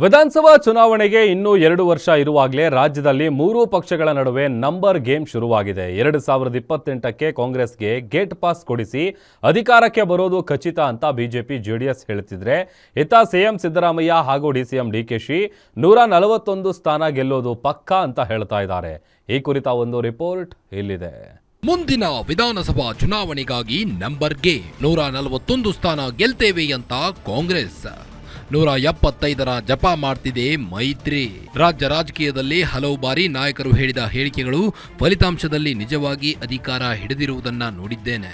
ವಿಧಾನಸಭಾ ಚುನಾವಣೆಗೆ ಇನ್ನೂ 2 ವರ್ಷ ಇರುವಾಗಲೇ ರಾಜ್ಯದಲ್ಲಿ 3 ಪಕ್ಷಗಳ ನಡುವೆ ನಂಬರ್ ಗೇಮ್ ಶುರುವಾಗಿದೆ. 2028ಕ್ಕೆ ಕಾಂಗ್ರೆಸ್ಗೆ ಗೇಟ್ ಪಾಸ್ ಕೊಡಿಸಿ ಅಧಿಕಾರಕ್ಕೆ ಬರೋದು ಖಚಿತ ಅಂತ ಬಿಜೆಪಿ ಜೆಡಿಎಸ್ ಹೇಳ್ತಿದ್ರೆ, ಇತ್ತ ಸಿಎಂ ಸಿದ್ದರಾಮಯ್ಯ ಹಾಗೂ ಡಿಸಿಎಂ ಡಿಕೆಶಿ 141 ಸ್ಥಾನ ಗೆಲ್ಲೋದು ಪಕ್ಕಾ ಅಂತ ಹೇಳ್ತಾ ಇದ್ದಾರೆ. ಈ ಕುರಿತ ಒಂದು ರಿಪೋರ್ಟ್ ಇಲ್ಲಿದೆ. ಮುಂದಿನ ವಿಧಾನಸಭಾ ಚುನಾವಣೆಗಾಗಿ ನಂಬರ್ ಗೇಮ್ 141 ಸ್ಥಾನ ಗೆಲ್ತೇವೆ ಅಂತ ಕಾಂಗ್ರೆಸ್ 175ರ ಜಪ ಮಾಡ್ತಿದೆ ಮೈತ್ರಿ. ರಾಜ್ಯ ರಾಜಕೀಯದಲ್ಲಿ ಹಲವು ಬಾರಿ ನಾಯಕರು ಹೇಳಿದ ಹೇಳಿಕೆಗಳು ಫಲಿತಾಂಶದಲ್ಲಿ ನಿಜವಾಗಿ ಅಧಿಕಾರ ಹಿಡಿದಿರುವುದನ್ನ ನೋಡಿದ್ದೇನೆ.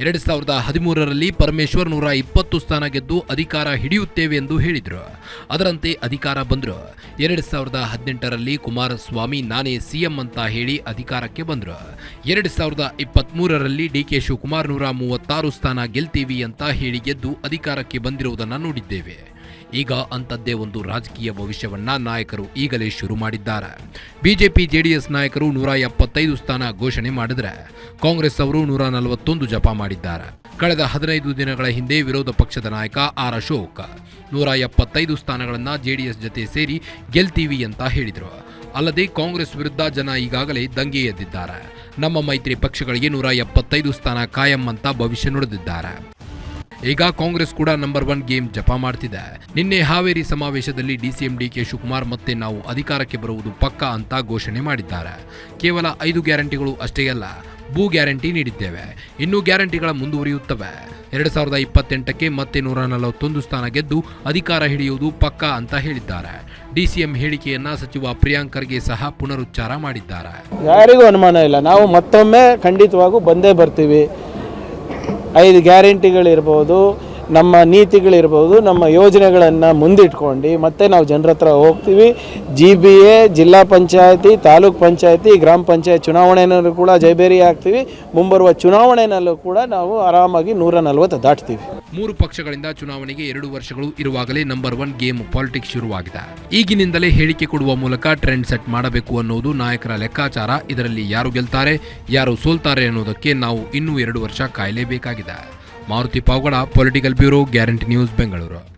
2013ರಲ್ಲಿ ಪರಮೇಶ್ವರ್ 120 ಸ್ಥಾನ ಗೆದ್ದು ಅಧಿಕಾರ ಹಿಡಿಯುತ್ತೇವೆ ಎಂದು ಹೇಳಿದ್ರು. ಅದರಂತೆ ಅಧಿಕಾರ ಬಂದ್ರು. 2018ರಲ್ಲಿ ಕುಮಾರಸ್ವಾಮಿ ನಾನೇ ಸಿಎಂ ಅಂತ ಹೇಳಿ ಅಧಿಕಾರಕ್ಕೆ ಬಂದ್ರು. 2023ರಲ್ಲಿ ಡಿಕೆ ಶಿವಕುಮಾರ್ 136 ಸ್ಥಾನ ಗೆಲ್ತೀವಿ ಅಂತ ಹೇಳಿ ಗೆದ್ದು ಅಧಿಕಾರಕ್ಕೆ ಬಂದಿರುವುದನ್ನು ನೋಡಿದ್ದೇವೆ. ಈಗ ಅಂಥದ್ದೇ ಒಂದು ರಾಜಕೀಯ ಭವಿಷ್ಯವನ್ನ ನಾಯಕರು ಈಗಲೇ ಶುರು ಮಾಡಿದ್ದಾರೆ. ಬಿಜೆಪಿ ಜೆಡಿಎಸ್ ನಾಯಕರು 175 ಸ್ಥಾನ ಘೋಷಣೆ ಮಾಡಿದರೆ, ಕಾಂಗ್ರೆಸ್ ಅವರು 141 ಜಪ ಮಾಡಿದ್ದಾರೆ. ಕಳೆದ 15 ದಿನಗಳ ಹಿಂದೆ ವಿರೋಧ ಪಕ್ಷದ ನಾಯಕ ಆರ್ ಅಶೋಕ್ 175 ಸ್ಥಾನಗಳನ್ನ ಜೆಡಿಎಸ್ ಜತೆ ಸೇರಿ ಗೆಲ್ತೀವಿ ಅಂತ ಹೇಳಿದರು. ಅಲ್ಲದೆ ಕಾಂಗ್ರೆಸ್ ವಿರುದ್ಧ ಜನ ಈಗಾಗಲೇ ದಂಗೆ ಎದ್ದಿದ್ದಾರೆ. ನಮ್ಮ ಮೈತ್ರಿ ಪಕ್ಷಗಳಿಗೆ 175 ಸ್ಥಾನ ಕಾಯಂ ಅಂತ ಭವಿಷ್ಯ ನುಡಿದಿದ್ದಾರೆ. ಈಗ ಕಾಂಗ್ರೆಸ್ ಕೂಡ ನಂಬರ್ 1 ಗೇಮ್ ಜಪ ಮಾಡ್ತಿದೆ. ನಿನ್ನೆ ಹಾವೇರಿ ಸಮಾವೇಶದಲ್ಲಿ ಡಿಸಿಎಂ ಡಿಕೆ ಶಿವಕುಮಾರ್ ಮತ್ತೆ ನಾವು ಅಧಿಕಾರಕ್ಕೆ ಬರುವುದು ಪಕ್ಕಾ ಅಂತ ಘೋಷಣೆ ಮಾಡಿದ್ದಾರೆ. ಕೇವಲ 5 ಗ್ಯಾರಂಟಿಗಳು ಅಷ್ಟೇ ಅಲ್ಲ, ಭೂ ಗ್ಯಾರಂಟಿ ನೀಡಿದ್ದೇವೆ, ಇನ್ನೂ ಗ್ಯಾರಂಟಿಗಳ ಮುಂದುವರಿಯುತ್ತವೆ. 2028ಕ್ಕೆ ಮತ್ತೆ 141 ಸ್ಥಾನ ಗೆದ್ದು ಅಧಿಕಾರ ಹಿಡಿಯುವುದು ಪಕ್ಕಾ ಅಂತ ಹೇಳಿದ್ದಾರೆ. ಡಿಸಿಎಂ ಹೇಳಿಕೆಯನ್ನ ಸಚಿವ ಪ್ರಿಯಾಂಕ್ ಖರ್ಗೆ ಸಹ ಪುನರುಚ್ಚಾರ ಮಾಡಿದ್ದಾರೆ. ಯಾರಿಗೂ ಅನುಮಾನ ಇಲ್ಲ, ನಾವು ಮತ್ತೊಮ್ಮೆ ಖಂಡಿತವಾಗೂ ಬಂದೇ ಬರ್ತೀವಿ. 5 ಗ್ಯಾರಂಟಿಗಳಿರ್ಬೋದು, ನಮ್ಮ ನೀತಿಗಳಿರ್ಬೋದು, ನಮ್ಮ ಯೋಜನೆಗಳನ್ನು ಮುಂದಿಟ್ಕೊಂಡು ಮತ್ತೆ ನಾವು ಜನರ ಹತ್ರ ಹೋಗ್ತೀವಿ. GBA, ಜಿಲ್ಲಾ ಪಂಚಾಯತಿ, ತಾಲೂಕ್ ಪಂಚಾಯತಿ, ಗ್ರಾಮ ಪಂಚಾಯತ್ ಚುನಾವಣೆಯಲ್ಲೂ ಕೂಡ ಜೈಬೇರಿ ಆಗ್ತೀವಿ. ಮುಂಬರುವ ಚುನಾವಣೆಯಲ್ಲೂ ಕೂಡ ನಾವು ಆರಾಮಾಗಿ 140 ದಾಟ್ತೀವಿ. 3 ಪಕ್ಷಗಳಿಂದ ಚುನಾವಣೆಗೆ 2 ವರ್ಷಗಳು ಇರುವಾಗಲೇ ನಂಬರ್ 1 ಗೇಮ್ ಪಾಲಿಟಿಕ್ಸ್ ಶುರುವಾಗಿದೆ. ಈಗಿನಿಂದಲೇ ಹೇಳಿಕೆ ಕೊಡುವ ಮೂಲಕ ಟ್ರೆಂಡ್ ಸೆಟ್ ಮಾಡಬೇಕು ಅನ್ನೋದು ನಾಯಕರ ಲೆಕ್ಕಾಚಾರ. ಇದರಲ್ಲಿ ಯಾರು ಗೆಲ್ತಾರೆ, ಯಾರು ಸೋಲ್ತಾರೆ ಅನ್ನೋದಕ್ಕೆ ನಾವು ಇನ್ನೂ 2 ವರ್ಷ ಕಾಯಲೇಬೇಕಾಗಿದೆ. Maruti Pavagada, political bureau, guarantee news, Bengaluru.